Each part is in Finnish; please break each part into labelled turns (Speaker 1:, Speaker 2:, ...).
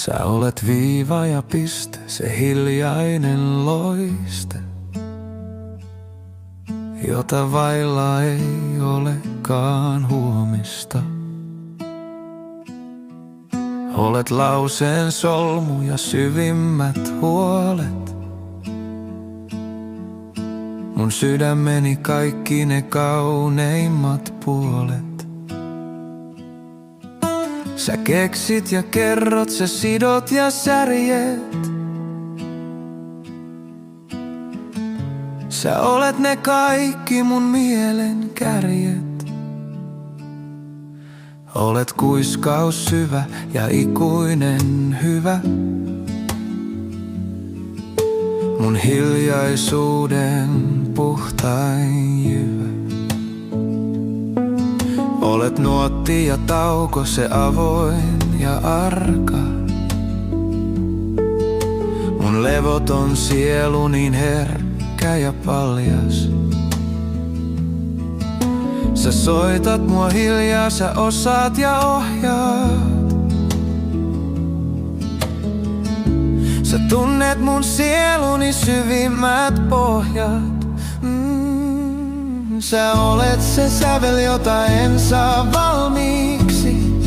Speaker 1: Sä olet viiva ja piste, se hiljainen loiste, jota vailla ei olekaan huomista. Olet lauseen solmu ja syvimmät huolet, mun sydämeni kaikki ne kauneimmat puolet. Sä keksit ja kerrot, sä sidot ja särjet. Sä olet ne kaikki mun mielen kärjet. Olet kuiskaus syvä ja ikuinen hyvä, mun hiljaisuuden puhtain jyvä. Olet nuotti ja tauko, se avoin ja arka, mun levoton sielu niin herkkä ja paljas. Sä soitat mua hiljaa, sä osaat ja ohjaat. Sä tunnet mun sieluni syvimmät pohjat. Sä olet se sävel, jota en saa valmiiksi,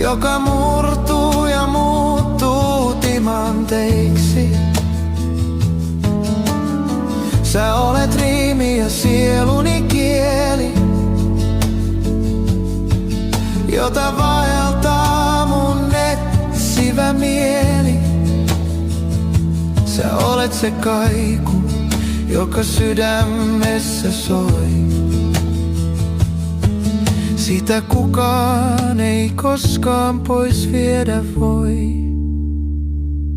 Speaker 1: joka murtuu ja muuttuu timanteiksi. Sä olet riimi ja sieluni kieli, jota vaeltaa mun etsivä mieli. Sä olet se kaiku, joka sydämessä soi. Sitä kukaan ei koskaan pois viedä voi.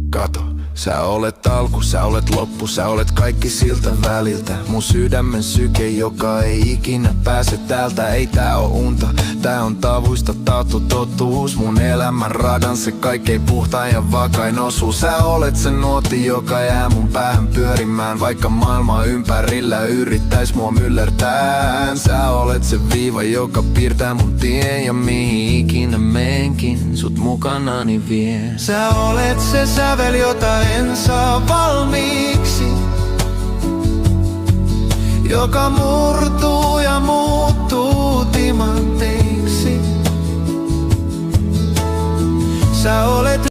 Speaker 2: Kato, sä olet alku, sä olet loppu, sä olet kaikki siltä väliltä. Mun sydämen syke, joka ei ikinä pääse täältä. Ei tää oo unta, tää on tavuista taattu totuus. Mun elämän radan se kaikkein puhtain ja vakain osuus. Sä olet se nuotti, joka jää mun päähän pyörimään, vaikka maailma ympärillä yrittäis mua myllertää. Sä olet se viiva, joka piirtää mun tien, ja mihin ikinä menkin sut mukanani vien.
Speaker 1: Sä olet se sävel, jota en saa valmiiksi, joka murtuu ja muuttuu timanteiksi. Sä olet